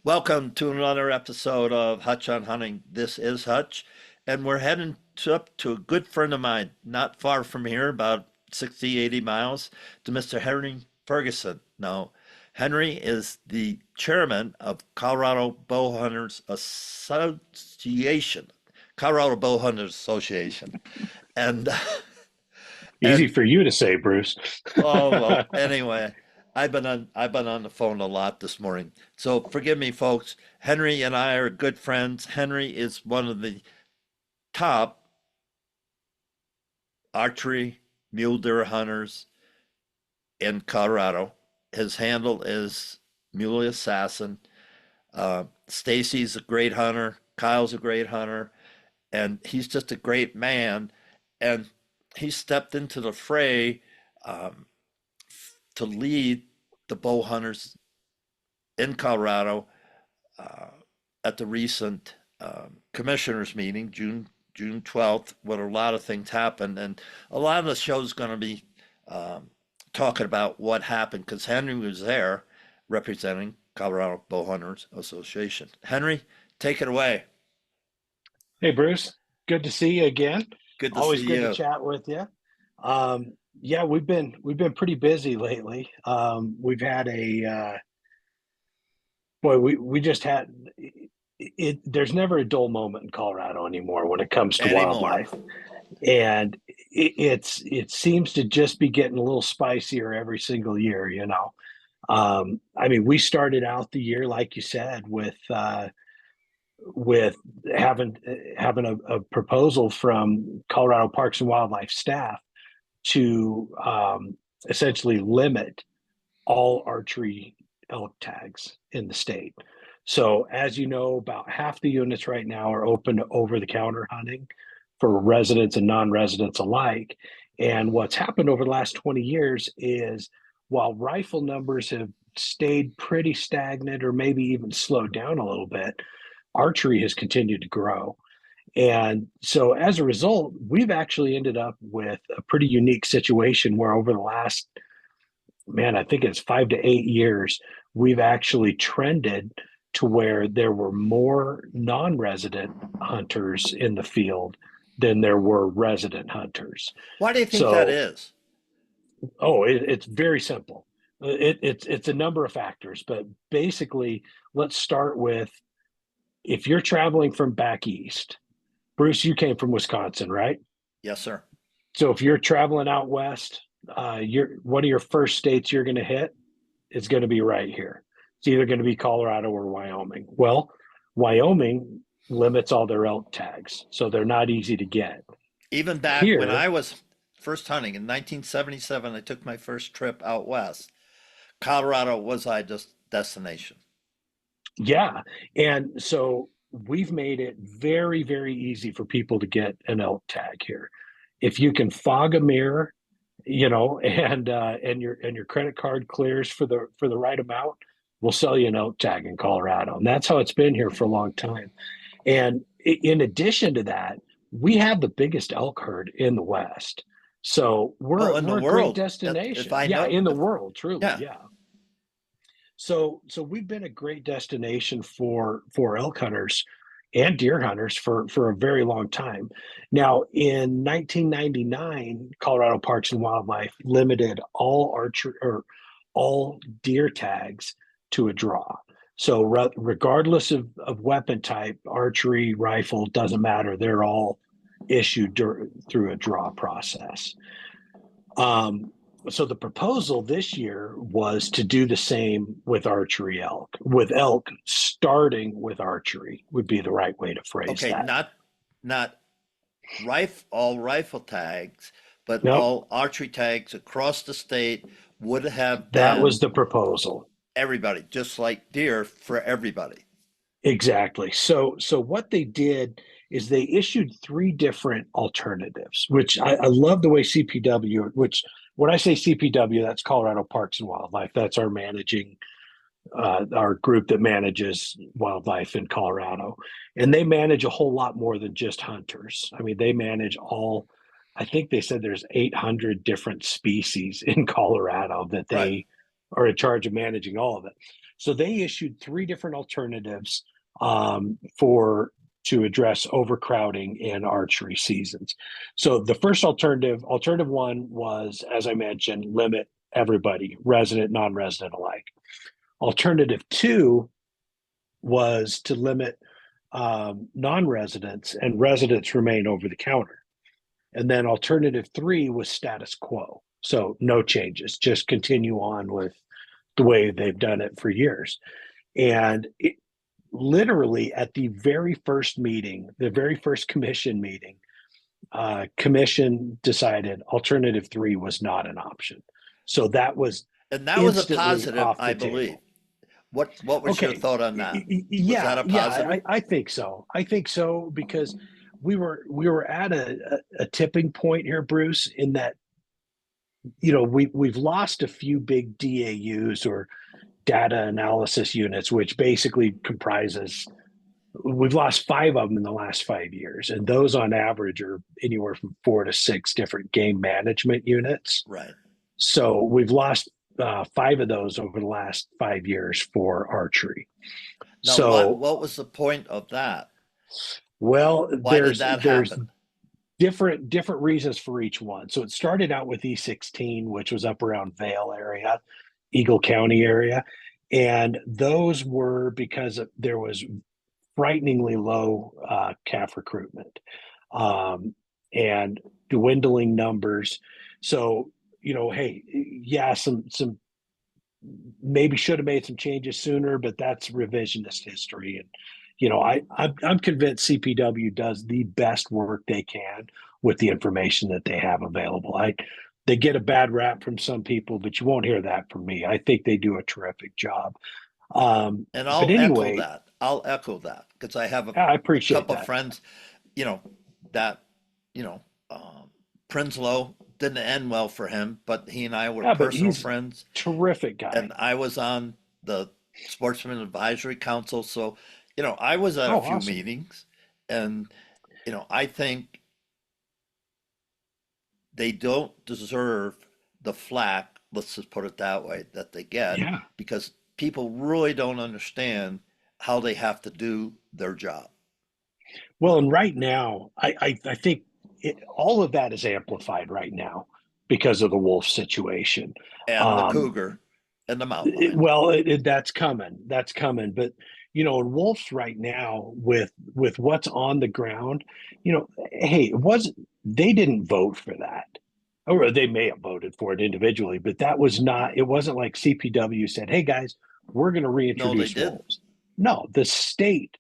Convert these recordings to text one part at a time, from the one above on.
Welcome to another episode of Hutch on Hunting. This is Hutch, and we're heading up to a good friend of mine, not far from here, about 60, 80 miles, to Mr. Henry Ferguson. Now, Henry is the chairman of Colorado Bowhunters Association, Colorado Bowhunters Association. And Easy and for you to say, Bruce. Oh, well, anyway, I've been on the phone a lot this morning. So forgive me, folks. Henry and I are good friends. Henry is one of the top archery mule deer hunters in Colorado. His handle is Muley Assassin. Stacy's a great hunter. Kyle's a great hunter, and he's just a great man. And he stepped into the fray um, to lead the bow hunters in Colorado uh, at the recent commissioners meeting, June 12th, where a lot of things happened, and a lot of the show's going to be um, talking about what happened because Henry was there representing Colorado Bow Hunters Association. Henry, take it away. Hey, Bruce. Good to see you again. Good to Always see good to you. chat with you. Yeah, we've been pretty busy lately. We've had a boy. We just had it. There's never a dull moment in Colorado anymore when it comes to Anymore. wildlife, and it seems to just be getting a little spicier every single year. I mean, we started out the year, like you said, with having a proposal from Colorado Parks and Wildlife staff to essentially limit all archery elk tags in the state. So, as you know, about half the units right now are open to over-the-counter hunting for residents and non-residents alike. And what's happened over the last 20 years is while rifle numbers have stayed pretty stagnant or maybe even slowed down a little bit, archery has continued to grow. And so as a result, we've actually ended up with a pretty unique situation where over the last, man, I think it's 5 to 8 years, we've actually trended to where there were more non-resident hunters in the field than there were resident hunters. Why do you think that So, is? it's very simple. It's a number of factors, but basically, let's start with if you're traveling from back east. Bruce, you came from Wisconsin, right? Yes, sir. So if you're traveling out west, you're one of your first states you're going to hit is going to be right here. It's either going to be Colorado or Wyoming. Well, Wyoming limits all their elk tags, so they're not easy to get. Even back when Here, I was first hunting in 1977, I took my first trip out west. Colorado was I just destination. yeah. And so we've made it very, very easy for people to get an elk tag here. If you can fog a mirror, and your credit card clears for the right amount, we'll sell you an elk tag in Colorado. And that's how it's been here for a long time. And in addition to that, we have the biggest elk herd in the West. So Oh, in the we're a great world, if destination. I Yeah, know, in the if, world, truly, yeah. yeah. So we've been a great destination for elk hunters and deer hunters for a very long time. Now, in 1999, Colorado Parks and Wildlife limited all archer or all deer tags to a draw. So regardless of weapon type, archery, rifle, doesn't matter. They're all issued through a draw process. Um, so the proposal this year was to do the same with archery elk, with elk starting with archery would be the right way to phrase Okay, that. not all rifle tags, but Nope, all archery tags across the state would have that was been the proposal. everybody, just like deer for everybody. Exactly. So what they did is they issued three different alternatives, which I love the way CPW, which when I say CPW, that's Colorado Parks and Wildlife. That's our group that manages wildlife in Colorado. And they manage a whole lot more than just hunters. I mean, they manage I think they said there's 800 different species in Colorado that Right. are in charge of managing all of it. So they issued three different alternatives for to address overcrowding in archery seasons. So the first alternative one was, as I mentioned, limit everybody, resident, non-resident alike. Alternative two was to limit non-residents, and residents remain over the counter. And then alternative three was status quo. So no changes, just continue on with the way they've done it for years. And literally at the very first meeting, the very first commission meeting, commission decided alternative three was not an option. So that was And that was a instantly positive, off I the believe. table. What was your Okay. thought on that? Was that Yeah, a yeah, positive? I think so. I think so because we were at a tipping point here, Bruce, in that we've lost a few big DAUs, or data analysis units, which basically comprises, we've lost five of them in the last 5 years, and those on average are anywhere from 4 to 6 different game management units. Right. So we've lost five of those over the last 5 years for archery. Now, what So, what was the point of that? well, Why did there's that there's happen? different reasons for each one. So it started out with E16, which was up around Vale area, Eagle County area, and those were because there was frighteningly low calf recruitment, and dwindling numbers. So hey, yeah, some maybe should have made some changes sooner, but that's revisionist history. And I'm convinced CPW does the best work they can with the information that they have available. They get a bad rap from some people, but you won't hear that from me. I think they do a terrific job. And But I'll echo anyway, that. I'll echo that because I have I a appreciate couple of that. friends, you know, that, you know, Prinsloo didn't end well for him, but he and I were Yeah, but personal he's a friends, terrific guy. and I was on the Sportsman Advisory Council, so I was at a Oh, few awesome. meetings, and I think they don't deserve the flack, let's just put it that way, that they get Yeah. because people really don't understand how they have to do their job. Well, and right now, I think all of that is amplified right now because of the wolf situation. And the Um, cougar and the mountain lion. well, that's coming. That's coming. But in wolves right now, with what's on the ground, hey, it wasn't. They didn't vote for that, or they may have voted for it individually, but that was not. It wasn't like CPW said, "Hey guys, we're going to No, they reintroduce didn't. wolves." No, the state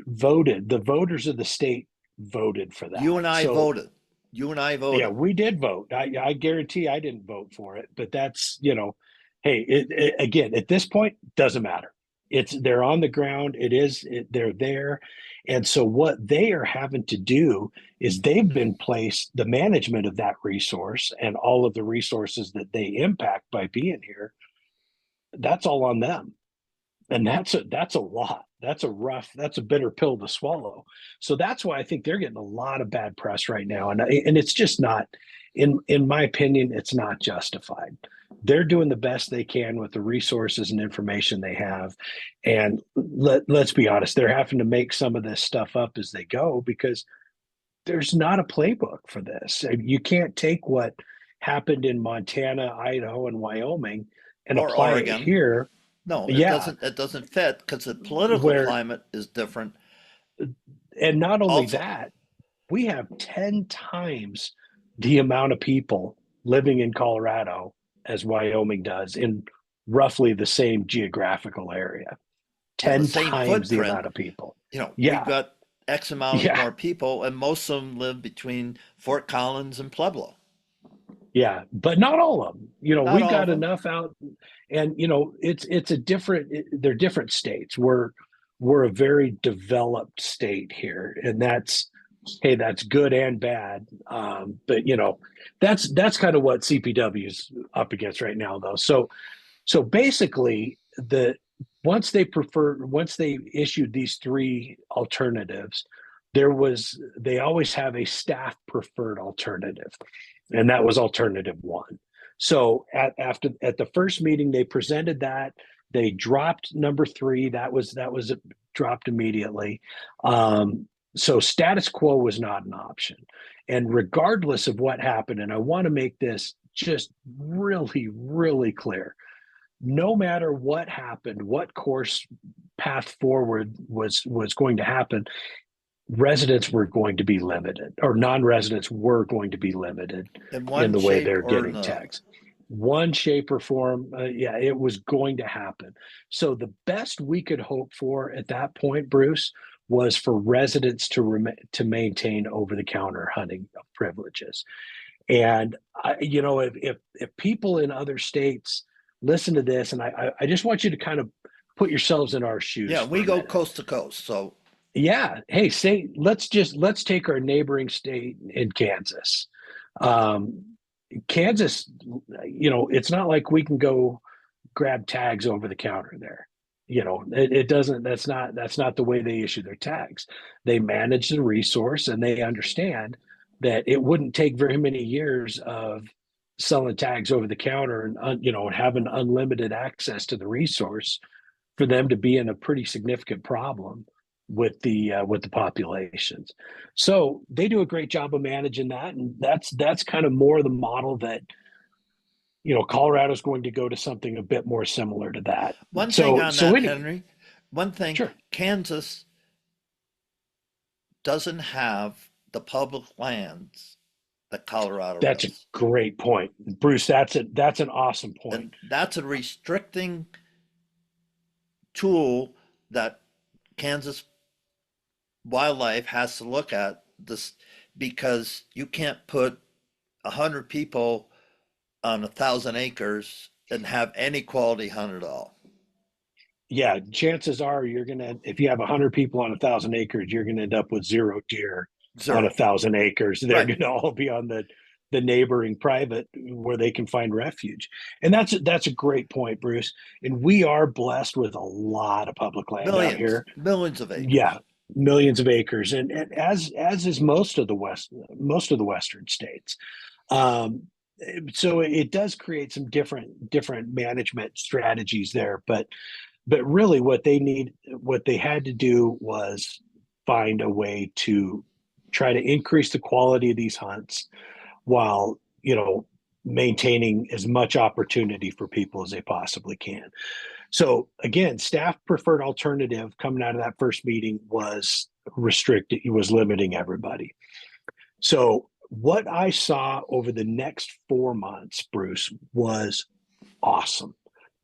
voted. The voters of the state voted for You that. and I So voted. You and I yeah, voted. we did vote. I guarantee I didn't vote for it, but that's hey, again, at this point, doesn't matter. They're on the ground. They're there, and so what they are having to do is they've been placed the management of that resource and all of the resources that they impact by being here. That's all on them, and that's a lot. That's a bitter pill to swallow. So that's why I think they're getting a lot of bad press right now, and it's just not, in my opinion, it's not justified. They're doing the best they can with the resources and information they have, and let's be honest, they're having to make some of this stuff up as they go because there's not a playbook for this. You can't take what happened in Montana, Idaho, and Wyoming and Or apply it Oregon. here. No, it Yeah, doesn't. It doesn't fit because the political where climate is different. and not only Also, that, we have 10 times the amount of people living in Colorado as Wyoming does in roughly the same geographical area. well, the 10 same times the footprint. amount of people. We've Yeah. got X amount Yeah. more people, and most of them live between Fort Collins and Pueblo. Yeah. But not all of them. Not We've all of got them. enough out, and it's a different, they're different states. We're a very developed state here, and that's, hey, that's good and bad. But that's kind of what CPW is up against right now, though. So basically, once they issued these three alternatives, they always have a staff preferred alternative, and that was alternative one. So at the first meeting, they presented that. They dropped number three. That was dropped immediately. So status quo was not an option. And regardless of what happened, and I want to make this just really, really clear, no matter what happened, what course path forward was going to happen, residents were going to be limited, or non-residents were going to be limited in in one the way shape they're or getting another. taxed. One shape or form, yeah, it was going to happen. So the best we could hope for at that point, Bruce, was for residents to maintain over-the-counter hunting privileges. And if people in other states listen to this, and I just want you to kind of put yourselves in our shoes Yeah, for we a go minute. coast to coast. So Yeah. Hey, say let's take our neighboring state in Kansas. Um, Kansas, it's not like we can go grab tags over the counter there. It doesn't. That's not the way they issue their tags. They manage the resource, and they understand that it wouldn't take very many years of selling tags over the counter and having unlimited access to the resource for them to be in a pretty significant problem with the populations. So they do a great job of managing that, and that's kind of more the model that Colorado's going to go to something a bit more similar to that. one thing So on so that, anyway, Henry, one thing, sure, Kansas doesn't have the public lands that Colorado that's a does. great point, Bruce. That's an awesome point. And that's a restricting tool that Kansas wildlife has to look at this, because you can't put 100 people on 1,000 acres and have any quality hunt at all. Yeah, chances are if you have 100 people on 1,000 acres, you're gonna end up with zero deer on a Zero. thousand acres. They're Right. gonna all be on the neighboring private where they can find refuge. And that's a great point, Bruce. And we are blessed with a lot of public land out Millions, here. millions of Yeah, acres. millions of acres, and as is most of the western states. Um, so it does create some different management strategies there, but really what they had to do was find a way to try to increase the quality of these hunts while maintaining as much opportunity for people as they possibly can. So again, staff preferred alternative coming out of that first meeting was restricted. It was limiting everybody. So what I saw over the next 4 months, Bruce, was awesome.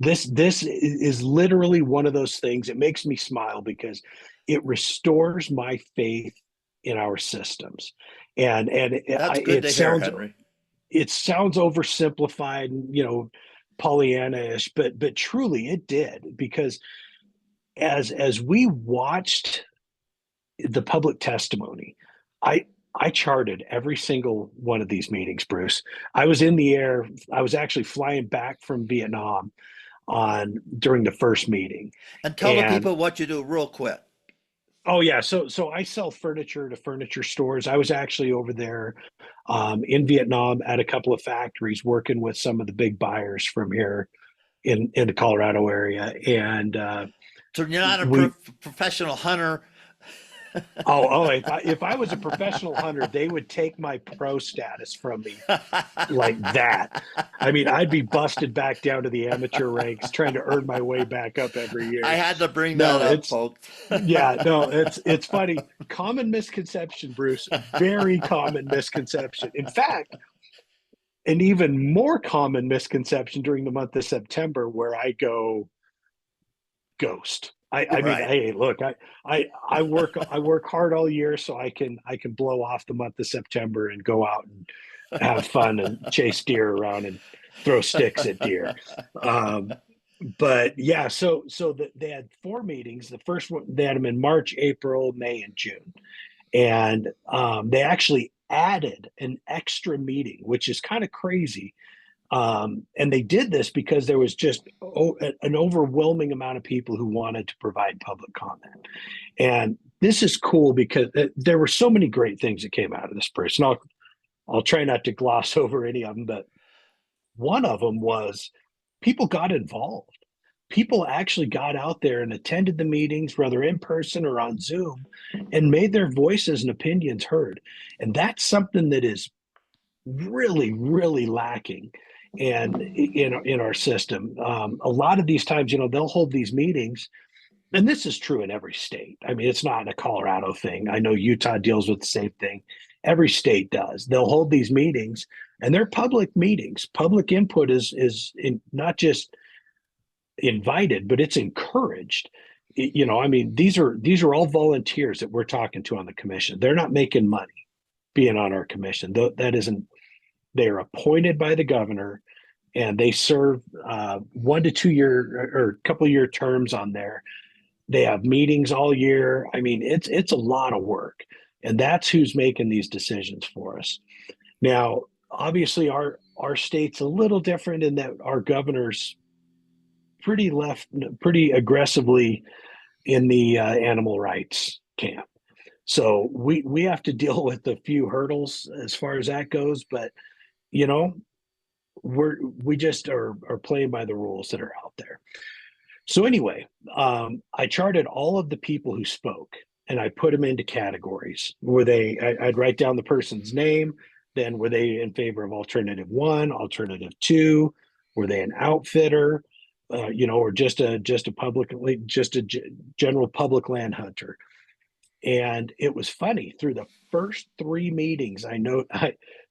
This is literally one of those things. It makes me smile because it restores my faith in our systems. And That's good it to hear, sounds Henry. oversimplified, Pollyanna-ish, but truly it did, because as we watched the public testimony, I I charted every single one of these meetings, Bruce. I was in the air. I was actually flying back from Vietnam on during the first meeting. And tell the And people what you do real quick. oh yeah, so I sell furniture to furniture stores. I was actually over there in Vietnam at a couple of factories working with some of the big buyers from here in the Colorado area. And So you're not a we professional hunter. oh, if I was a professional hunter, they would take my pro status from me like that. I mean, I'd be busted back down to the amateur ranks trying to earn my way back up every I year. had to bring No, that up, it's folks. yeah, no, it's funny. Common misconception, Bruce. Very common misconception. In fact, an even more common misconception during the month of September, where I go ghost. I mean, Right. hey, look, I work hard all year so I can blow off the month of September and go out and have fun and chase deer around and throw sticks at deer. Um, but yeah, they had four meetings. The first one they had them in March, April, May, and June, and they actually added an extra meeting, which is kind of crazy. And they did this because there was just an overwhelming amount of people who wanted to provide public comment. And this is cool because there were so many great things that came out of this person. I'll try not to gloss over any of them, but one of them was people got involved. People actually got out there and attended the meetings, whether in person or on Zoom, and made their voices and opinions heard. And that's something that is really, really lacking and in our system. A lot of these times, they'll hold these meetings, and this is true in every state. I mean, it's not a Colorado thing. I know Utah deals with the same thing. Every state does. They'll hold these meetings, and they're public meetings. Public input is not just invited, but it's encouraged. I mean, these are all volunteers that we're talking to on the commission. They're not making money being on our commission. That isn't. They are appointed by the governor, and they serve 1 to 2 year or couple of year terms on there. They have meetings all year. I mean, it's a lot of work, and that's who's making these decisions for us. Now, obviously, our state's a little different in that our governor's pretty aggressively in the animal rights camp. So we have to deal with a few hurdles as far as that goes, but you know, we just are playing by the rules that are out there. So anyway, I charted all of the people who spoke, and I put them into categories. I'd write down the person's name, then were they in favor of alternative one, alternative two, were they an outfitter, or just a general public land hunter. And it was funny, through the first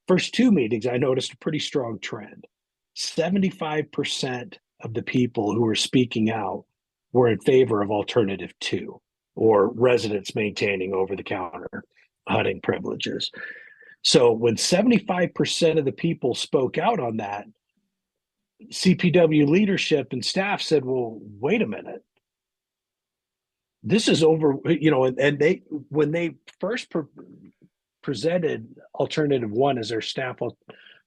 first two meetings, I noticed a pretty strong trend. 75% of the people who were speaking out were in favor of alternative two, or residents maintaining over the counter hunting privileges. So when 75% of the people spoke out on that, CPW leadership and staff said, well, wait a minute. This is over, and they, when they first presented alternative one as their staff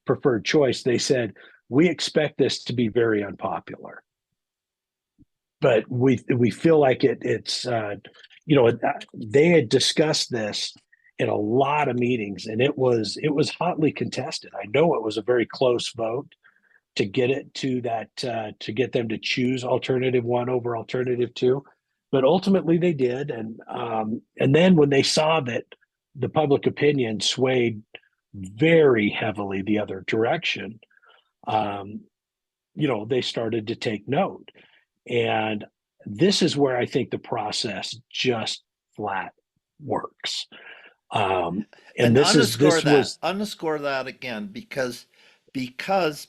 preferred choice, they said, we expect this to be very unpopular, but we feel like it's they had discussed this in a lot of meetings, and it was hotly contested. I know it was a very close vote to get it to that, to get them to choose alternative one over alternative two, but ultimately they did. And then when they saw that the public opinion swayed very heavily the other direction, they started to take note. And this is where I think the process just flat works. And And this was underscore that again, because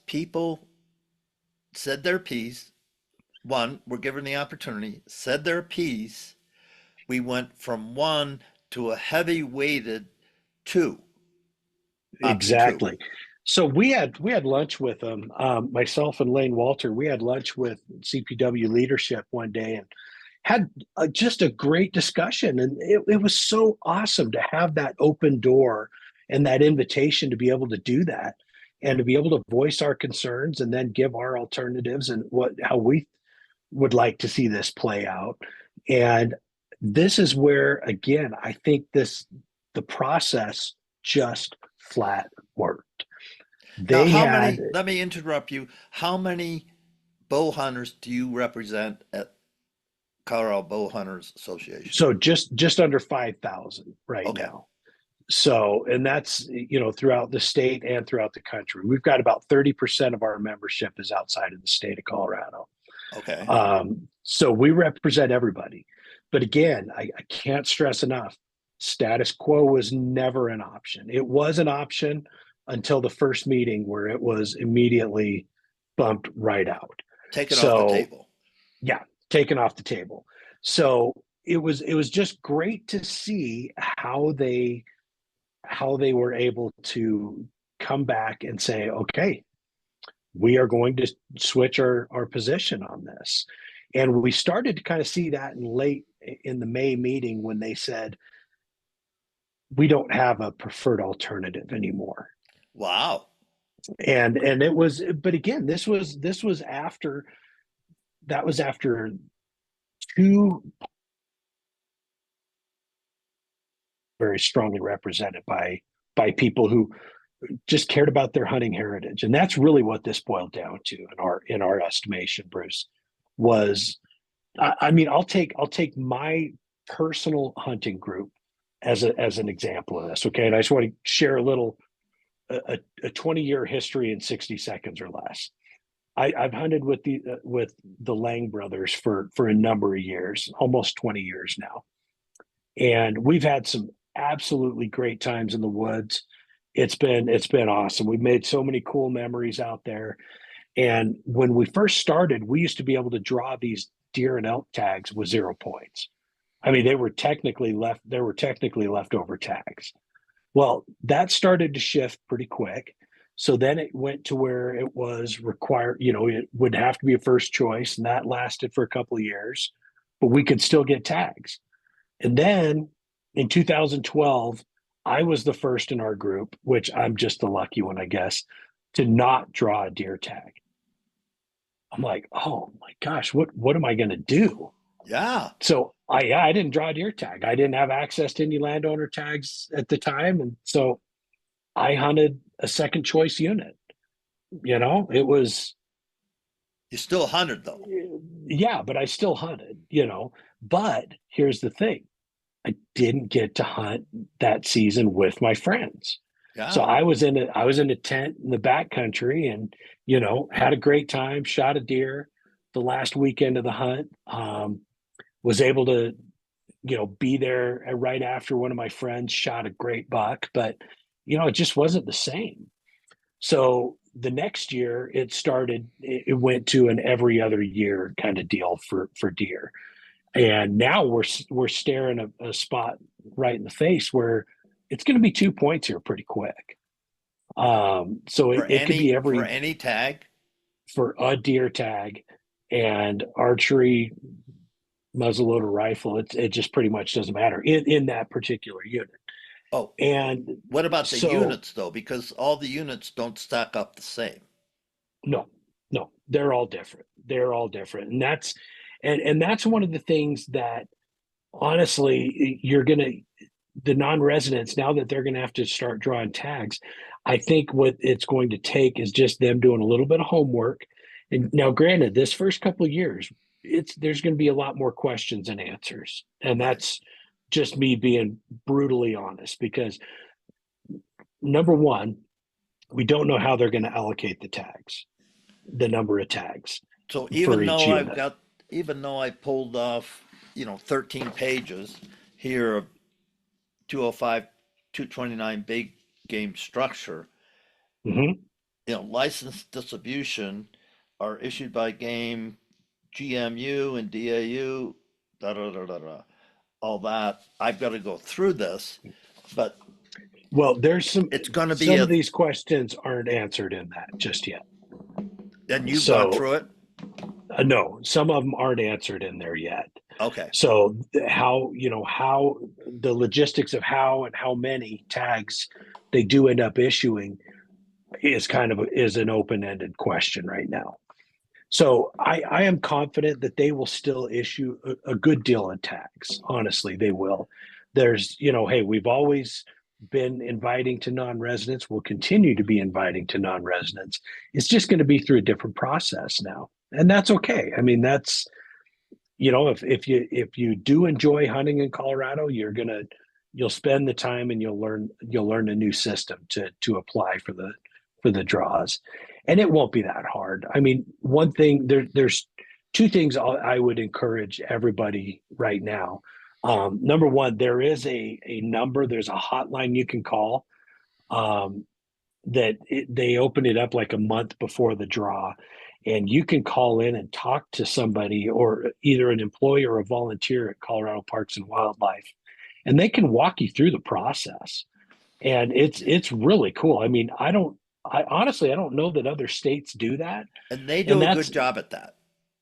people said their piece. One, were given the opportunity, said their piece. We went from one to a heavy weighted two, option two. exactly. So we had lunch with them, myself and Lane Walter. We had lunch with CPW leadership one day and had just a great discussion. And it was so awesome to have that open door and that invitation to be able to do that, and to be able to voice our concerns and then give our alternatives and how we would like to see this play out. And this is where, again, I think the process just flat worked. Now, They had let me interrupt you. How many bow hunters do you represent at Colorado Bow Hunters Association? so just under 5,000 right Okay. now. So, and that's, throughout the state and throughout the country. We've got about 30% of our membership is outside of the state of Colorado. Okay. So we represent everybody. But again, I can't stress enough, status quo was never an option. It was an option until the first meeting, where it was immediately bumped right out. Taken off the So table. yeah, taken off the table. So it was just great to see how they were able to come back and say, okay, we are going to switch our position on this. And we started to kind of see that in the May meeting, when they said, we don't have a preferred alternative anymore. Wow. And it was, but again, this was after, that was after two very strongly represented by people who just cared about their hunting heritage. And that's really what this boiled down to in our estimation, Bruce, was I mean, I'll take my personal hunting group as an example of this. Okay. And I just want to share a little a 20-year history in 60 seconds or less. I've hunted with the Lang brothers for a number of years, almost 20 years now. And we've had some absolutely great times in the woods. It's been awesome. We've made so many cool memories out there. And when we first started, we used to be able to draw these deer and elk tags with 0 points. I mean, they were technically left. There were technically leftover tags. Well, that started to shift pretty quick. So then it went to where it was required, you know, it would have to be a first choice, and that lasted for a couple of years, but we could still get tags. And then in 2012, I was the first in our group, which I'm just the lucky one, I guess, to not draw a deer tag. I'm like, oh my gosh, what am I going to do? Yeah. So I didn't draw a deer tag. I didn't have access to any landowner tags at the time, and so I hunted a second choice unit. You know, it was You still hunted though. yeah, but I still hunted. You know, but here's the thing: I didn't get to hunt that season with my friends. So Yeah. I was in a tent in the back country, and you know, had a great time. Shot a deer the last weekend of the hunt. Was able to, you know, be there right after one of my friends shot a great buck, but you know, it just wasn't the same. So the next year it went to an every other year kind of deal for deer. And now we're staring a spot right in the face where it's going to be 2 points here pretty quick. So it could be For every any tag. for a deer tag and archery muzzleloader rifle. It just pretty much doesn't matter in that particular unit. Oh, And what about the so units though? Because all the units don't stack up the same. no, no, they're all different. They're all different, and that's one of the things that honestly you're gonna the non-residents now that they're gonna have to start drawing tags. I think what it's going to take is just them doing a little bit of homework. And now, granted, this first couple of years, it's there's going to be a lot more questions and answers, and Right. that's just me being brutally honest because number one, we don't know how they're going to allocate the tags, the number of tags So for each unit. even though I pulled off, 13 pages here of 205, 229 big game structure, Hmm. licensed distribution are issued by game GMU and DAU, da da da da da, all that. I've got to go through this, but Well, there's it's going to be some of these questions aren't answered in that just yet. and you've gone So through it. no, some of them aren't answered in there yet. Okay. So how, you know, how the logistics of how and how many tags they do end up issuing is is an open-ended question right now. So I am confident that they will still issue a good deal of tags. Honestly, they will. There's, you know, hey, we've always been inviting to non-residents. We'll continue to be inviting to non-residents. It's just going to be through a different process now. And that's okay. I mean, that's, you know, if you do enjoy hunting in Colorado, you'll spend the time and you'll learn a new system to apply for the draws, and it won't be that hard. I mean, one thing there's two things I would encourage everybody right now. Number one, there is a number, there's a hotline you can call. They open it up like a month before the draw, and you can call in and talk to somebody or either an employee or a volunteer at Colorado Parks and Wildlife, and they can walk you through the process. And it's really cool. I mean, I honestly I don't know that other states do that, And they and do a that's good job at that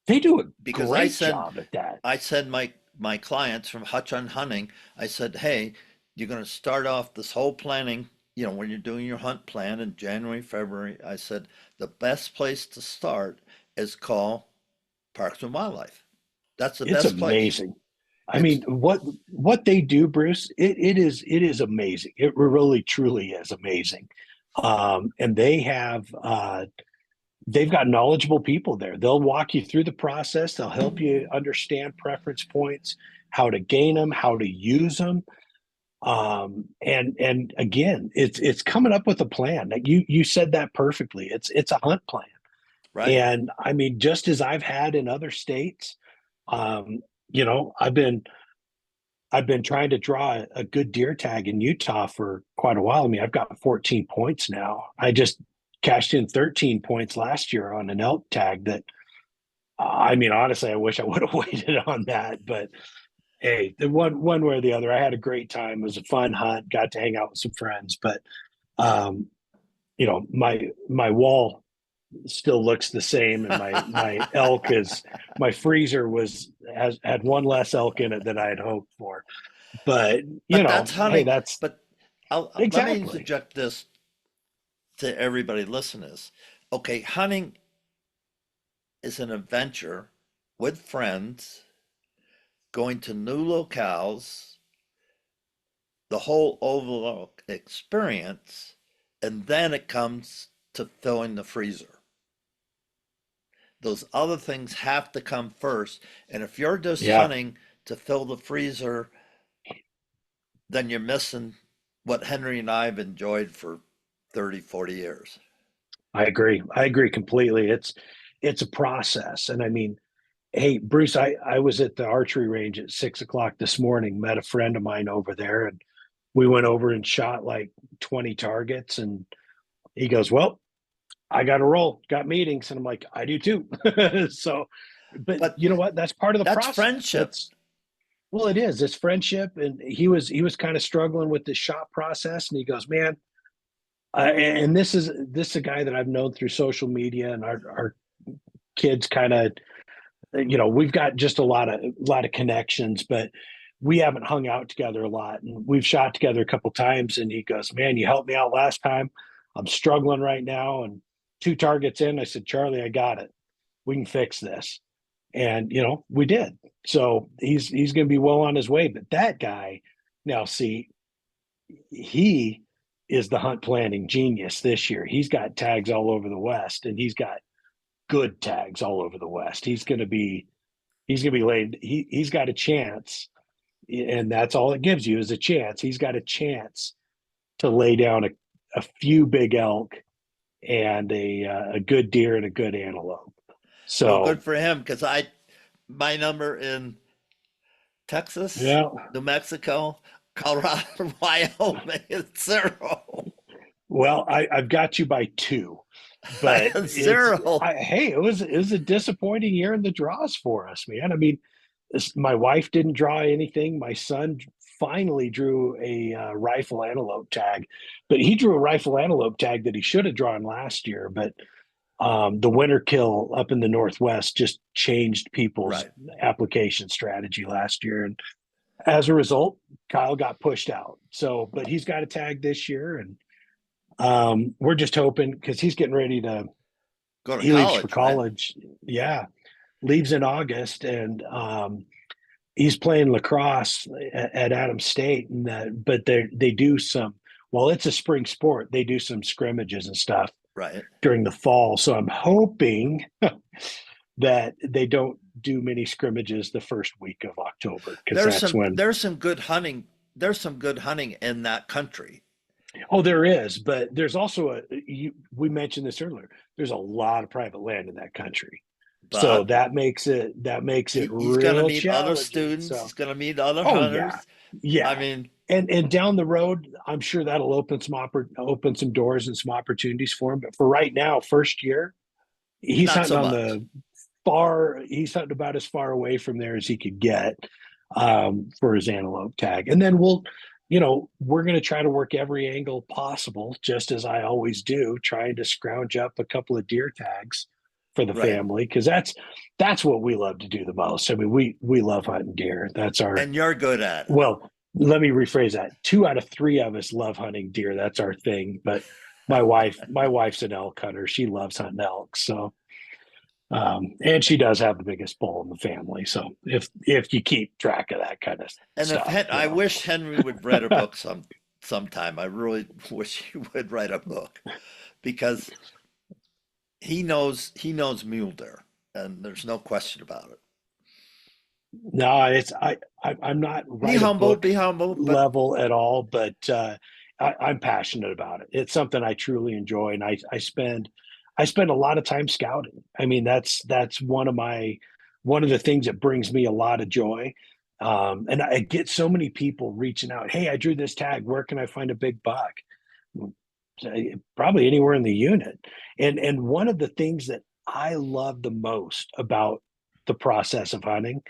they do a because great job at that. I send my clients from Hutch on Hunting, I said, hey, you're going to start off this whole planning, when you're doing your hunt plan in January, February. I said, the best place to start is call Parks and Wildlife. That's the It's best place. amazing. I It's mean, what they do, Bruce, it is amazing. It really truly is amazing. And they've got knowledgeable people there. They'll walk you through the process. They'll help you understand preference points, how to gain them, how to use them. And again, it's coming up with a plan. Like you said that perfectly. It's a hunt plan. Right. And I mean, just as I've had in other states, um, you know, I've been trying to draw a good deer tag in Utah for quite a while. I mean, I've got 14 points now. I just cashed in 13 points last year on an elk tag that, I mean, honestly, I wish I would have waited on that. But hey, the one way or the other, I had a great time. It was a fun hunt. Got to hang out with some friends. But um, you know, my wall still looks the same, and my elk is my freezer has had one less elk in it than I had hoped for. But you But that's know, hey, hunting. that's But let me exactly. interject this to everybody listening. Okay, hunting is an adventure with friends, going to new locales, the whole overall experience, and then it comes to filling the freezer. Those other things have to come first. And if you're just Yeah, hunting to fill the freezer, then you're missing what Henry and I have enjoyed for 30, 40 years. I agree. I agree completely. It's a process, and I mean, hey, Bruce, I was at the archery range at 6 o'clock this morning. Met a friend of mine over there, and we went over and shot like 20 targets. And he goes, "Well, I got to roll. Got meetings," and I'm like, "I do too." So, but But you know what? That's part of the that's process. friendship. That's well, it is. It's friendship, and he was kind of struggling with the shot process, and he goes, "Man." And this is a guy that I've known through social media, and our kids kind of, you know, we've got just a lot of connections, but we haven't hung out together a lot. And we've shot together a couple times, and he goes, "Man, you helped me out last time. I'm struggling right now." And 2 targets in, I said, "Charlie, I got it. We can fix this." And you know, we did. So he's going to be well on his way. But that guy, now see, he is the hunt planning genius this year. He's got tags all over the West, and he's got good tags all over the West. He's going to be laid. He's got a chance, and that's all it gives you is a chance. He's got a chance to lay down a few big elk and a good deer and a good antelope. Well, good So for him because my number in Texas, yeah, New Mexico, Colorado, Wyoming is zero. well, I've got you by two, I but have zero. hey, it was a disappointing year in the draws for us, man. I mean, my wife didn't draw anything. My son finally drew a rifle antelope tag, but he drew a rifle antelope tag that he should have drawn last year. But the winter kill up in the Northwest just changed people's Right. application strategy last year. And as a result, Kyle got pushed out. So, but he's got a tag this year. And we're just hoping because he's getting ready to, Go to he leaves for college, right? college. Yeah. Leaves in August. And he's playing lacrosse at Adams State. And but they do some, well, it's a spring sport. They do some scrimmages and stuff Right. during the fall. So I'm hoping that they don't do many scrimmages the first week of October because There's that's some when. there's some good hunting. There's some good hunting in that country. Oh, there is, but there's also we mentioned this earlier. There's a lot of private land in that country, so But that makes it he's going to real meet other challenging. students. So, He's going to meet other oh yeah, hunters. I yeah, mean, and down the road, I'm sure that'll open some doors and some opportunities for him. But for right now, first year, he's not hunting so on much. the he's hunting about as far away from there as he could get for his antelope tag. And then we're going to try to work every angle possible, just as I always do, trying to scrounge up a couple of deer tags for the Right. family because that's what we love to do the most. I mean, we love hunting deer. That's our And you're good at it. well. Let me rephrase that. 2 out of 3 of us love hunting deer. That's our thing. But my wife's an elk hunter. She loves hunting elk. So and she does have the biggest bull in the family. So if you keep track of that kind of And if stuff, I wish Henry would read a book sometime. I really wish you would write a book because he knows mule deer, and there's no question about it. No, I'm not write a book Be humble, but level at all, but I'm passionate about it. It's something I truly enjoy, and I spend a lot of time scouting. I mean, that's one of the things that brings me a lot of joy. And I get so many people reaching out. Hey, I drew this tag. Where can I find a big buck? Probably anywhere in the unit. And one of the things that I love the most about the process of hunting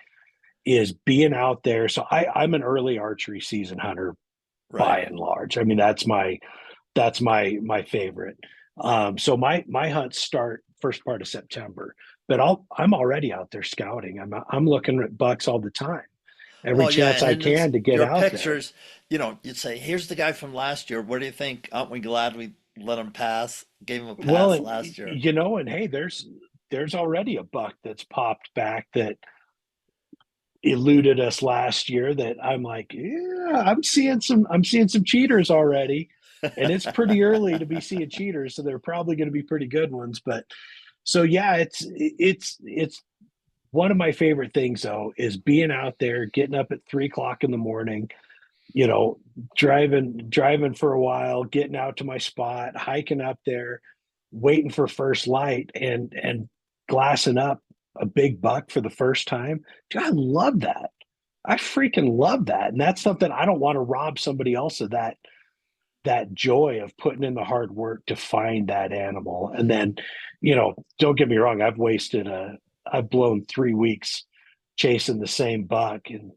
is being out there. So I'm an early archery season hunter right. by and large. I mean, that's my favorite. So my hunts start first part of September, but I'm already out there scouting. I'm looking at bucks all the time, every Well, yeah, chance I and it's can to get your out there. pictures, you'd say, here's the guy from last year. What do you think? Aren't we glad we let him pass? Gave him a Well, pass and last year. and hey, there's already a buck that's popped back that eluded us last year that I'm like, yeah, I'm seeing some cheaters already. And it's pretty early to be seeing cheaters, so they're probably going to be pretty good ones. But so yeah, it's one of my favorite things though is being out there, getting up at 3 o'clock in the morning, you know, driving for a while, getting out to my spot, hiking up there, waiting for first light and glassing up a big buck for the first time. Dude, I love that. I freaking love that. And that's something I don't want to rob somebody else of that joy of putting in the hard work to find that animal. And then, don't get me wrong, I've blown 3 weeks chasing the same buck and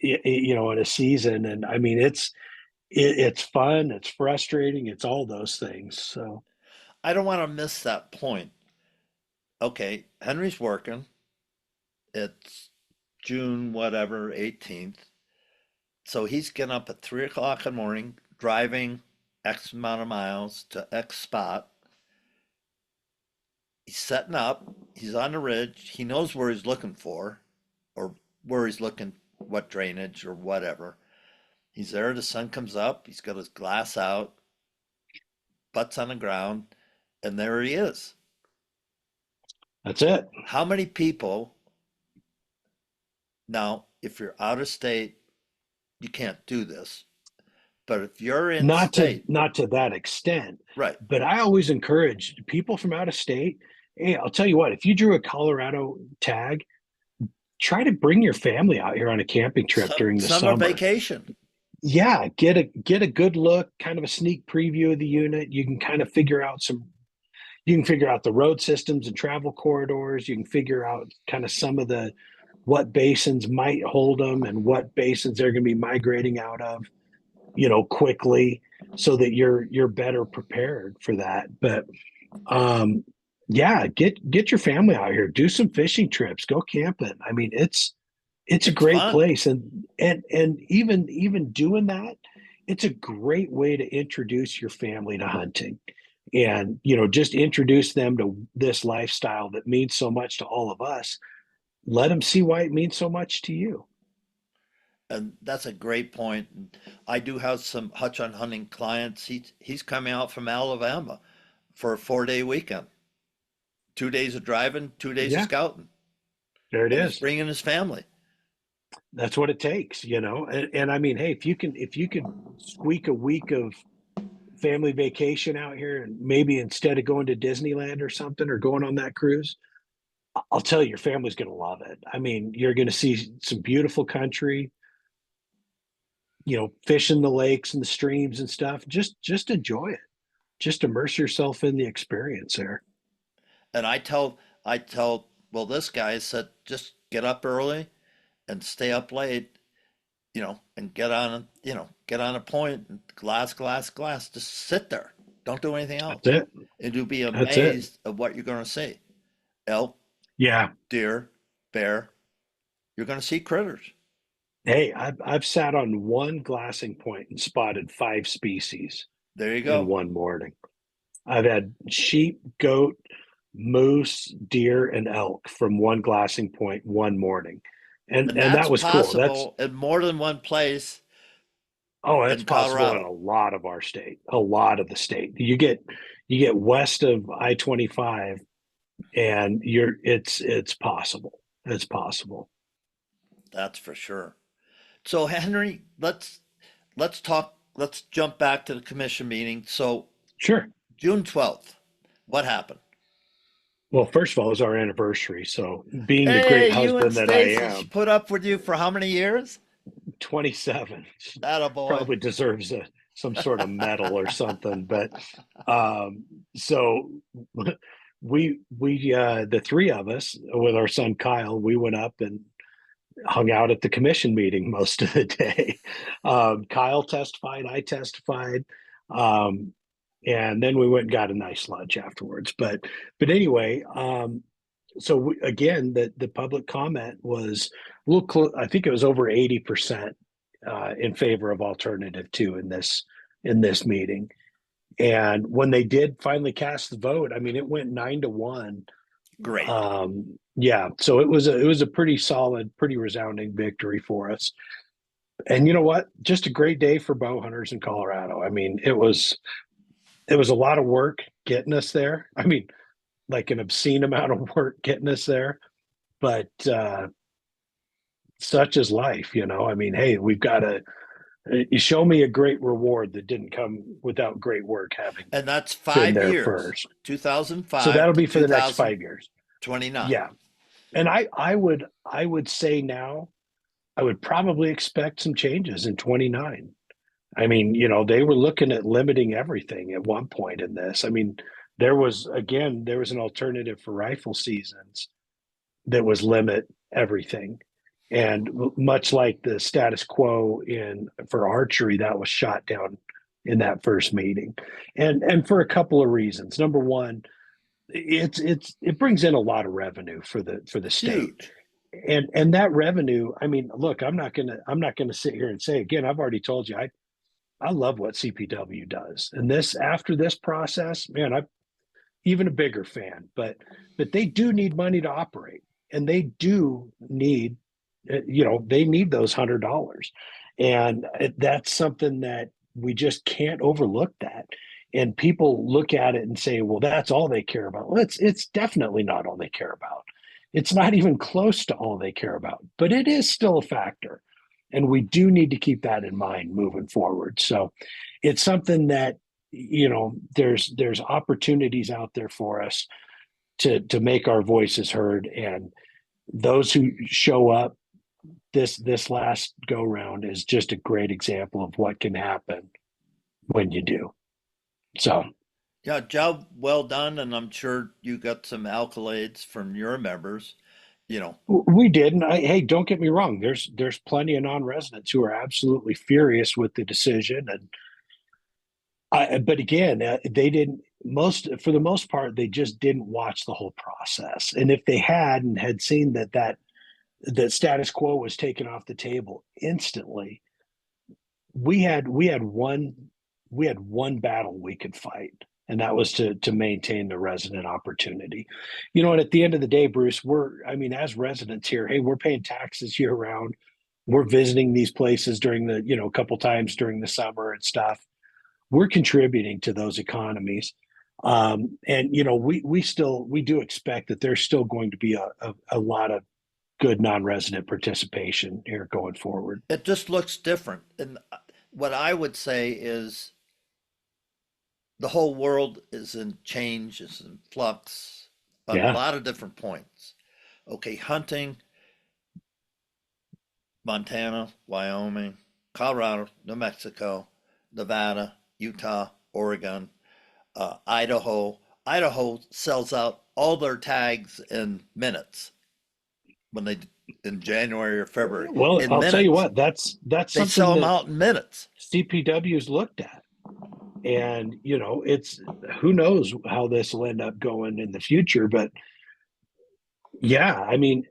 in a season. And I mean, it's fun, it's frustrating, it's all those things. So I don't want to miss that point. Okay, Henry's working. It's June, whatever, 18th. So he's getting up at 3 o'clock in the morning, driving X amount of miles to X spot. He's setting up. He's on the ridge. He knows where he's looking for, or where he's looking, what drainage or whatever. He's there. The sun comes up. He's got his glass out, butts on the ground, and there he is. that's it. How many people now, if you're out of state, you can't do this. But if you're in state, Not to that extent, right, but I always encourage people from out of state. Hey, I'll tell you what, if you drew a Colorado tag, try to bring your family out here on a camping trip during the summer summer. vacation. Yeah, get a good look, kind of a sneak preview of the unit. You can kind of you can figure out the road systems and travel corridors. You can figure out kind of some of the what basins might hold them and what basins they're going to be migrating out of, quickly, so that you're better prepared for that. But um, yeah, get your family out here, do some fishing trips, go camping. I mean, it's a It's great fun. place, and even doing that, it's a great way to introduce your family to hunting, and just introduce them to this lifestyle that means so much to all of us. Let them see why it means so much to you. And that's a great point. And I do have some hutch on hunting clients. He's coming out from Alabama for a 4 day weekend. 2 days of driving, 2 days of Yeah, scouting, there it and he's is. bringing his family. That's what it takes, and I mean, hey, if you could squeak a week of family vacation out here, and maybe instead of going to Disneyland or something or going on that cruise, I'll tell you, your family's going to love it. I mean, you're going to see some beautiful country, fishing the lakes and the streams and stuff. Just enjoy it. Just immerse yourself in the experience there. And well, this guy said, just get up early and stay up late, and get on a point and glass, glass, glass. Just sit there. Don't do anything That's else. it. And you'll be That's it. amazed at what you're going to see. Elk, Yeah. deer, bear. You're going to see critters. Hey, I've sat on one glassing point and spotted 5 species There you in go. one morning. I've had sheep, goat, moose, deer, and elk from one glassing point one morning. And And and that's that was cool. That's possible in more than one place Oh, that's in possible in Colorado. a lot of our state, a lot of the state. You get west of I-25 and it's possible. It's possible. That's for sure. So Henry, let's jump back to the commission meeting. So Sure. June 12th, what happened? Well, first of all, it's our anniversary. So being the Hey, great you and husband that I Stacy, she am, put up with you for how many years? 27 That a boy. probably deserves some sort of medal or something. But so the three of us with our son Kyle, we went up and hung out at the commission meeting most of the day. Kyle testified, I testified, um, and then we went and got a nice lunch afterwards. But anyway, so again, the public comment was a little close. I think it was over 80% in favor of alternative two in this meeting. And when they did finally cast the vote, I mean, it went 9-1. Great. Yeah, so it was a pretty solid, pretty resounding victory for us. And you know what? Just a great day for bow hunters in Colorado. I mean, it was a lot of work getting us there. I mean, like an obscene amount of work getting us there, but such is life, you know. I mean, hey, we've got to you show me a great reward that didn't come without great work having And that's been 5 there years, first. So 2005 that'll to be for the next 5 years. 2029. Yeah. And I would say now I would probably expect some changes in 29. I mean, they were looking at limiting everything at one point in this. I mean, there was an alternative for rifle seasons that was limit everything. And much like the status quo in for archery, that was shot down in that first meeting. And for a couple of reasons. Number one, it brings in a lot of revenue for the state. Huge. And that revenue, I mean, look, I'm not gonna sit here and say again, I've already told you I love what CPW does. And this after this process, man, I'm even a bigger fan. But they do need money to operate, and they do need, they need those $100, and that's something that we just can't overlook that. And people look at it and say, well, that's all they care about. Well, it's definitely not all they care about. It's not even close to all they care about, but it is still a factor. And we do need to keep that in mind moving forward. So it's something that, there's opportunities out there for us to make our voices heard. And those who show up this last go round is just a great example of what can happen when you do. So Yeah, job well done, and I'm sure you got some accolades from your members. You know, we did, and hey, don't get me wrong. There's plenty of non-residents who are absolutely furious with the decision, and but again, they didn't. For the most part, they just didn't watch the whole process. And if they had and had seen that status quo was taken off the table instantly, we had one battle we could fight, and that was to maintain the resident opportunity. And at the end of the day, Bruce, I mean, as residents here, hey, we're paying taxes year round. We're visiting these places during a couple times during the summer and stuff. We're contributing to those economies. And we do expect that there's still going to be a lot of good non-resident participation here going forward. it just looks different. And what I would say is the whole world is in change, is in flux on a Yeah. lot of different points. Okay, hunting, Montana, Wyoming, Colorado, New Mexico, Nevada, Utah, Oregon, Idaho. Idaho sells out all their tags in minutes when they in January or February. Well, In I'll tell you minutes, what, that's they sell something them that out in minutes. CPW's looked at. And, it's who knows how this will end up going in the future. But yeah, I mean,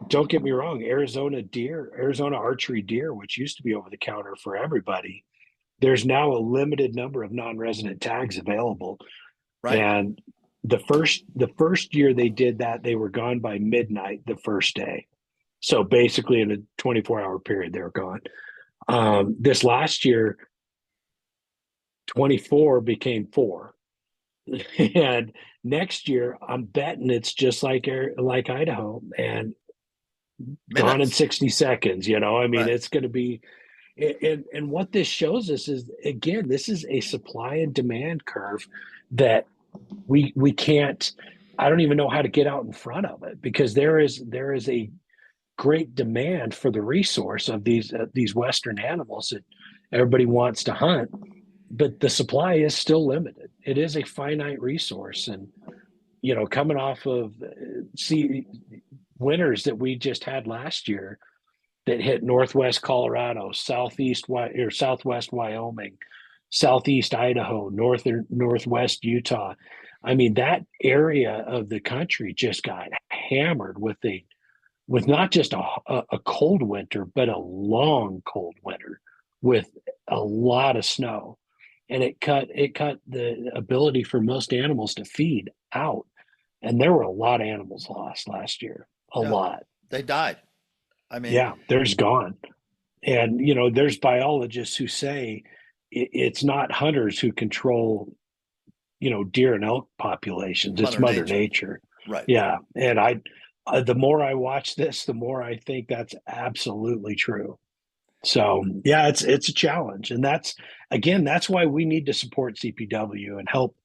don't get me wrong, Arizona archery deer, which used to be over the counter for everybody, there's now a limited number of non-resident tags available. Right. And the first year they did that, they were gone by midnight the first day. So basically in a 24-hour period, they were gone. This last year, 24 became 4. And next year, I'm betting it's just like Idaho and gone in Minutes. 60 seconds. I mean, Right. it's going to be, and what this shows us is, again, this is a supply and demand curve that we can't. I don't even know how to get out in front of it, because there is a great demand for the resource of these Western animals that everybody wants to hunt, but the supply is still limited. It is a finite resource, and coming off of see winters that we just had last year that hit northwest Colorado, or southwest Wyoming, southeast Idaho, northwest Utah. I mean, that area of the country just got hammered with not just a cold winter, but a long cold winter with a lot of snow. And it cut the ability for most animals to feed out. And there were a lot of animals lost last year. A Yeah. lot. They died. I mean, Yeah, there's gone. And there's biologists who say it's not hunters who control deer and elk populations. It's Mother Mother Nature. Nature. Right. Yeah, and the more I watch this, the more I think that's absolutely true. So yeah, it's a challenge, and that's why we need to support CPW and help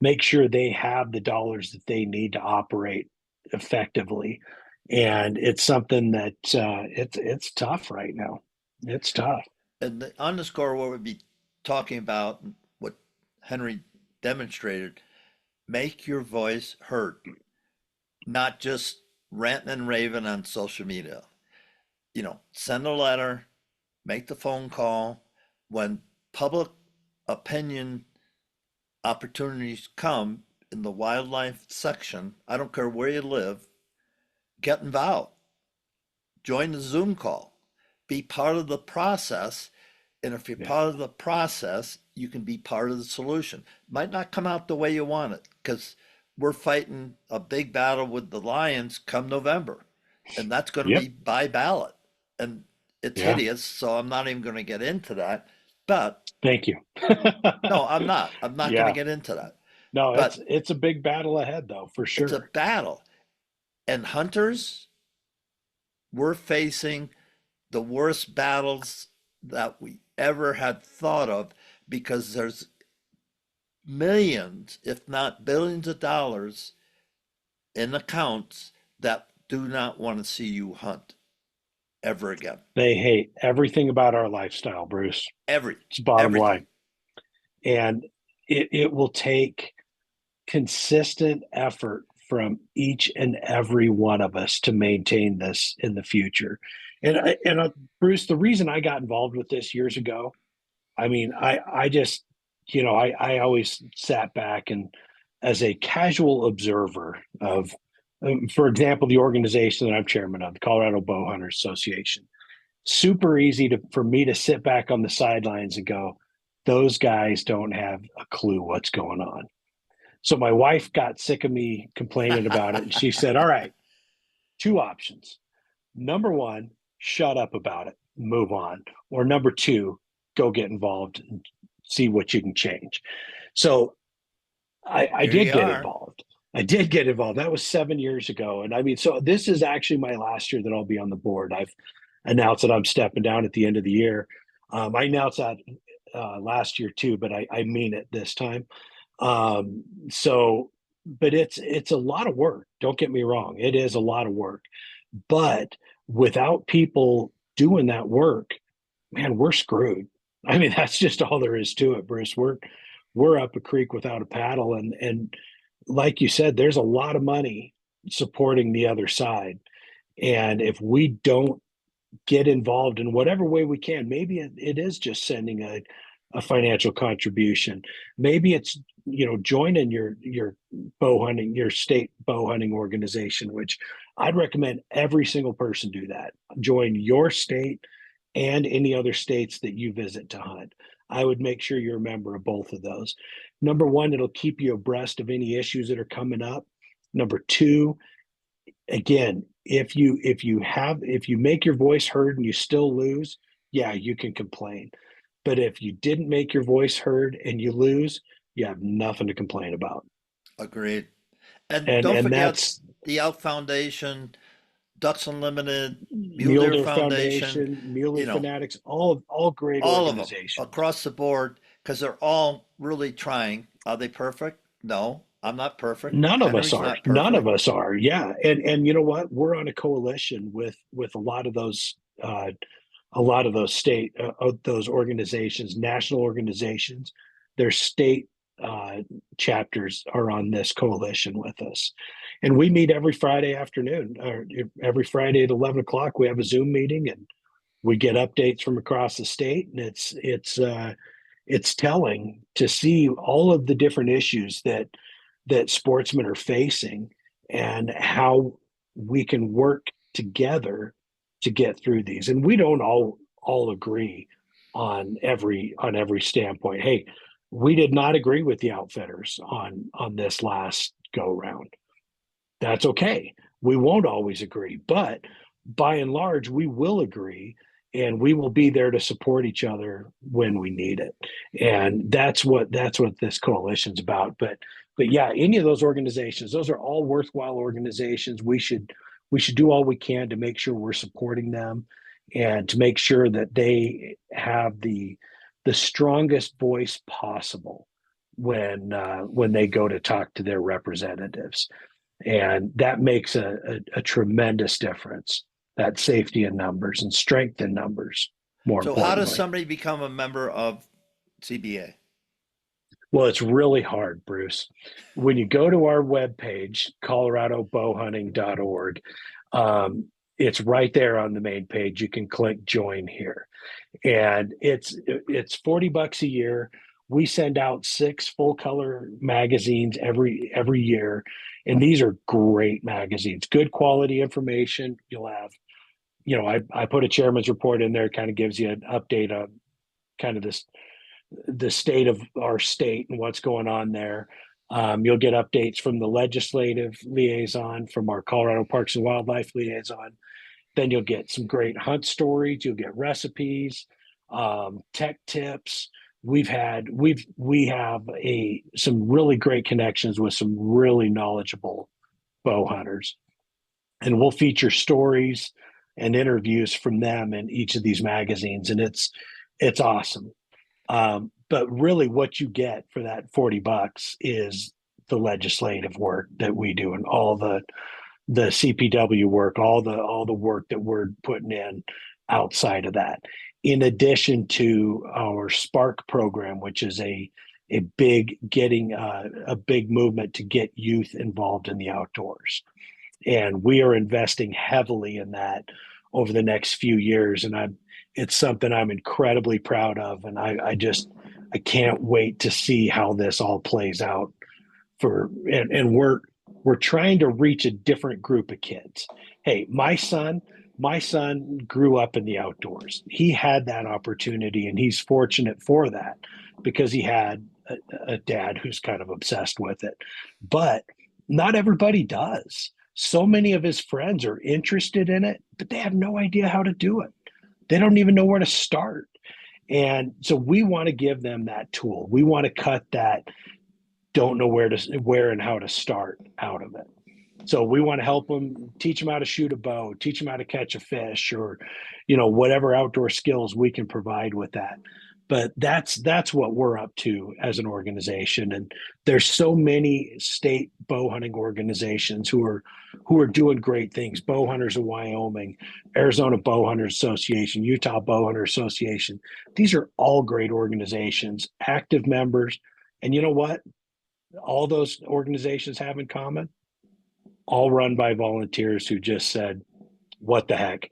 make sure they have the dollars that they need to operate effectively. And it's something that it's tough right now. It's tough. And the underscore what we'd be talking about, what Henry demonstrated, make your voice heard, not just ranting and raving on social media. Send a letter, make the phone call. When public opinion opportunities come in the wildlife section, I don't care where you live, get involved. Join the Zoom call. Be part of the process. And if you're Yeah. part of the process, you can be part of the solution. Might not come out the way you want it, because we're fighting a big battle with the Lions come November. And that's going to Yep. be by ballot. And it's Yeah. hideous. So I'm not even going to get into that. But Thank you. no, I'm not. I'm not going to Yeah. get into that. No, it's But it's a big battle ahead, though, for it's a sure. battle. And hunters, we're facing the worst battles that we ever had thought of, because there's millions, if not billions of dollars in accounts that do not want to see you hunt ever again. They hate everything about our lifestyle, Bruce. Every It's bottom everything. line. And it will take consistent effort from each and every one of us to maintain this in the future. And Bruce, the reason I got involved with this years ago, I mean, I just, I always sat back and, as a casual observer of, for example, the organization that I'm chairman of, the Colorado Bowhunters Association. Super easy for me to sit back on the sidelines and go, those guys don't have a clue what's going on. So my wife got sick of me complaining about it, and she said, all right, 2 options. Number one, shut up about it, move on. Or number two, go get involved and see what you can change. So I Here did you get are. involved. I did get involved. That was 7 years ago. And I mean, so this is actually my last year that I'll be on the board. I've announced that I'm stepping down at the end of the year. I announced that last year too, but I mean it this time. So, but it's a lot of work. Don't get me wrong. It is a lot of work, but without people doing that work, man, we're screwed. I mean, that's just all there is to it, Bruce. We're up a creek without a paddle, and like you said, there's a lot of money supporting the other side, and if we don't get involved in whatever way we can, maybe it is just sending a financial contribution. Maybe it's joining your bow hunting, your state bow hunting organization, which I'd recommend every single person do that. Join your state and any other states that you visit to hunt. I would make sure you're a member of both of those. Number one, it'll keep you abreast of any issues that are coming up. Number two, again, if you make your voice heard and you still lose, yeah, you can complain. But if you didn't make your voice heard and you lose, you have nothing to complain about. Agreed. And And don't and forget that's the Elk Foundation, Ducks Unlimited, Mule Mule Deer Deer Foundation, Foundation, Muley you know, Fanatics, all great all of them organizations. across the board, because they're all really trying. Are they perfect? No, I'm not perfect. None of us Henry's are. not None of perfect. us are. Yeah, and you know what? We're on a coalition with a lot of those state those organizations, national organizations. Their state uh, chapters are on this coalition with us, and we meet every Friday afternoon, or every Friday at 11 o'clock. We have a Zoom meeting, and we get updates from across the state, and it's telling to see all of the different issues that sportsmen are facing and how we can work together to get through these. And we don't all agree on every standpoint. Hey, we did not agree with the outfitters on this last go round. That's okay. We won't always agree, but by and large, we will agree, and we will be there to support each other when we need it. And that's what this coalition's about. But yeah, any of those organizations, those are all worthwhile organizations. We should do all we can to make sure we're supporting them and to make sure that they have the strongest voice possible when they go to talk to their representatives, and that makes a tremendous difference. That safety in numbers and strength in numbers, more So, how does importantly. somebody become a member of CBA? Well, it's really hard, Bruce. When you go to our webpage, coloradobowhunting.org, it's right there on the main page. You can click join here, and it's $40 a year. We send out 6 full color magazines every year, and these are great magazines, good quality information. You'll have, I put a chairman's report in there, kind of gives you an update on kind of the state of our state and what's going on there. You'll get updates from the legislative liaison, from our Colorado Parks and Wildlife liaison. Then you'll get some great hunt stories. You'll get recipes, tech tips. We have some really great connections with some really knowledgeable bow hunters, and we'll feature stories and interviews from them in each of these magazines, and it's awesome. But really, what you get for that $40 is the legislative work that we do, and all the CPW work, all the work that we're putting in outside of that. In addition to our Spark program, which is a big getting a big movement to get youth involved in the outdoors, and we are investing heavily in that over the next few years. And it's something I'm incredibly proud of, and I can't wait to see how this all plays out and we're trying to reach a different group of kids. Hey, my son grew up in the outdoors. He had that opportunity, and he's fortunate for that because he had a dad who's kind of obsessed with it. But not everybody does. So many of his friends are interested in it, but they have no idea how to do it. They don't even know where to start. And so we want to give them that tool. We want to cut that don't know where and how to start out of it. So we want to help them, teach them how to shoot a bow, teach them how to catch a fish, or whatever outdoor skills we can provide with that. But that's what we're up to as an organization. And there's so many state bow hunting organizations who are doing great things. Bow Hunters of Wyoming, Arizona Bow Hunters Association, Utah Bow Hunter Association. These are all great organizations, active members. And you know what? All those organizations have in common, all run by volunteers who just said, what the heck,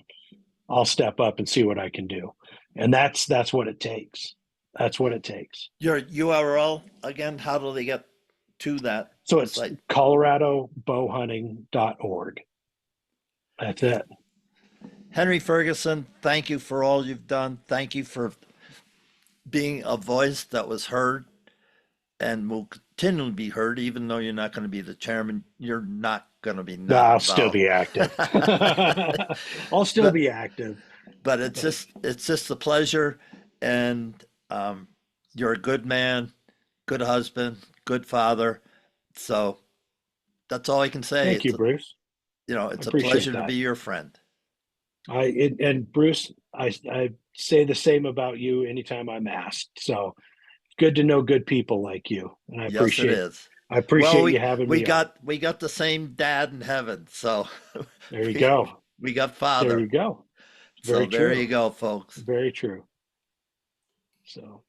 I'll step up and see what I can do. And that's what it takes. That's what it takes. Your URL again, how do they get to that So it's site? coloradobowhunting.org. That's it. Henry Ferguson, thank you for all you've done. Thank you for being a voice that was heard and will continually be heard, even though you're not going to be the chairman. You're not going to be not I'll still involved. be active. I'll still But be active. but But it's just a pleasure, and um, you're a good man, good husband, good father. So that's all I can say. thank you, It's Bruce. I it's a appreciate pleasure to that. be your friend. And Bruce, I say the same about you anytime I'm asked. So good to know good people like you, and Yes, it is. I Well, appreciate you having me on. we got the same dad in heaven, so There you we go. we got There father. you go. So Very there you true. go, folks. Very true. So